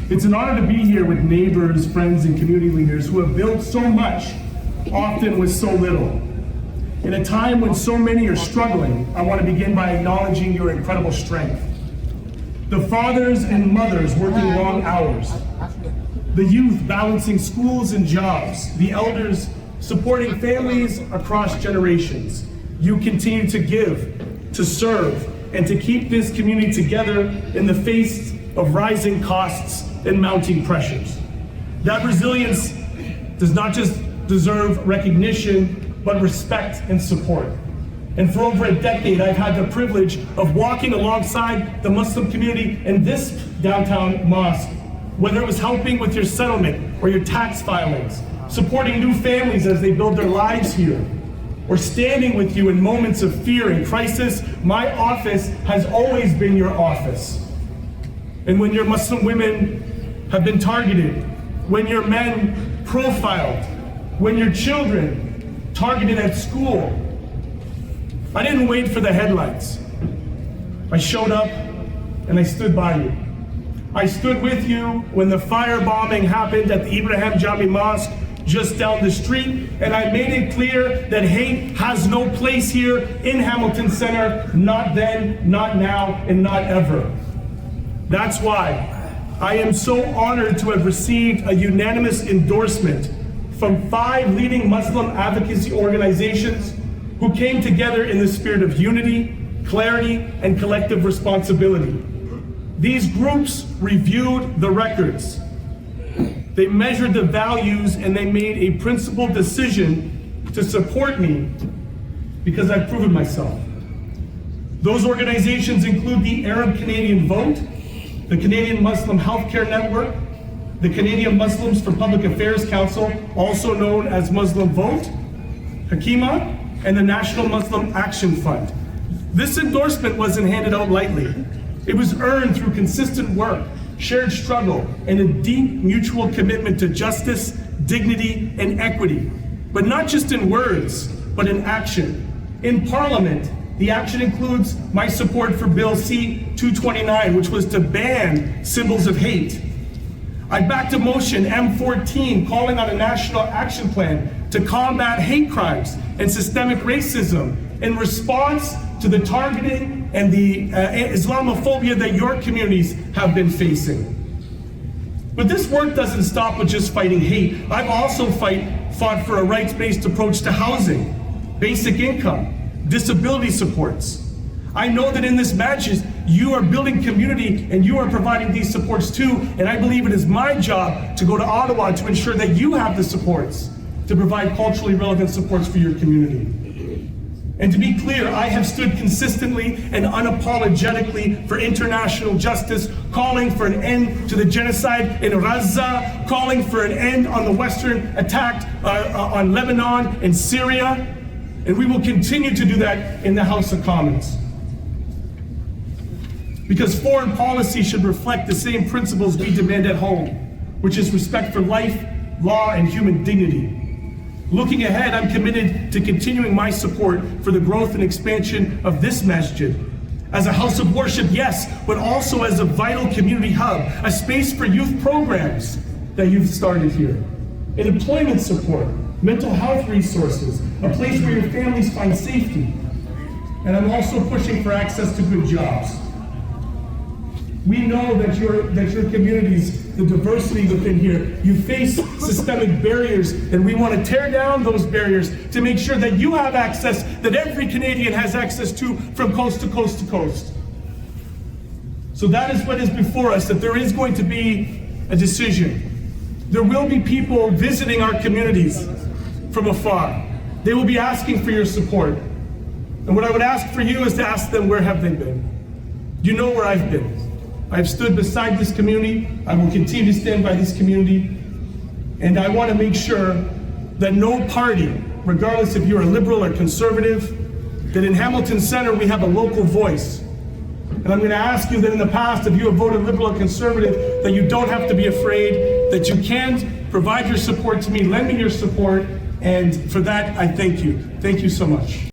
It's an honor to be here with neighbors, friends, and community leaders who have built so much, often with so little. In a time when so many are struggling, I want to begin by acknowledging your incredible strength. The fathers and mothers working long hours, the youth balancing schools and jobs, the elders supporting families across generations. You continue to give, to serve, and to keep this community together in the face of rising costs and mounting pressures. That resilience does not just deserve recognition, but respect and support. And for over a decade, I've had the privilege of walking alongside the Muslim community in this downtown mosque, whether it was helping with your settlement or your tax filings, supporting new families as they build their lives here, or standing with you in moments of fear and crisis. My office has always been your office. And when your Muslim women have been targeted, when your men profiled, when your children targeted at school, I didn't wait for the headlines. I showed up and I stood by you. I stood with you when the firebombing happened at the Ibrahim Jami Mosque just down the street, and I made it clear that hate has no place here in Hamilton Center, not then, not now, and not ever. That's why I am so honored to have received a unanimous endorsement from 5 leading Muslim advocacy organizations who came together in the spirit of unity, clarity, and collective responsibility. These groups reviewed the records. They measured the values, and they made a principled decision to support me because I've proven myself. Those organizations include the Arab Canadian Vote, the Canadian Muslim Healthcare Network, the Canadian Muslims for Public Affairs Council, also known as Muslim Vote, Hakima, and the National Muslim Action Fund. This endorsement wasn't handed out lightly. It was earned through consistent work, shared struggle, and a deep mutual commitment to justice, dignity, and equity. But not just in words, but in action. In Parliament, the action includes my support for Bill C-229, which was to ban symbols of hate. I backed a motion, M14, calling on a national action plan to combat hate crimes and systemic racism in response to the targeting and the Islamophobia that your communities have been facing. But this work doesn't stop with just fighting hate. I've also fought for a rights-based approach to housing, basic income, disability supports. I know that in this matches, you are building community and you are providing these supports too, and I believe it is my job to go to Ottawa to ensure that you have the supports to provide culturally relevant supports for your community. And to be clear, I have stood consistently and unapologetically for international justice, calling for an end to the genocide in Gaza, calling for an end on the Western attack on Lebanon and Syria, and we will continue to do that in the House of Commons. Because foreign policy should reflect the same principles we demand at home, which is respect for life, law, and human dignity. Looking ahead, I'm committed to continuing my support for the growth and expansion of this masjid as a house of worship, yes, but also as a vital community hub, a space for youth programs that you've started here, and employment support, mental health resources, a place where your families find safety. And I'm also pushing for access to good jobs. We know that your communities, the diversity within here, you face systemic barriers, and we want to tear down those barriers to make sure that you have access, that every Canadian has access to from coast to coast to coast. So that is what is before us, that there is going to be a decision. There will be people visiting our communities from afar. They will be asking for your support. And what I would ask for you is to ask them, where have they been? You know where I've been. I've stood beside this community. I will continue to stand by this community. And I want to make sure that no party, regardless if you're a liberal or conservative, that in Hamilton Center we have a local voice. And I'm going to ask you that in the past, if you have voted liberal or conservative, that you don't have to be afraid, that you can provide your support to me, lend me your support, and for that I thank you. Thank you so much.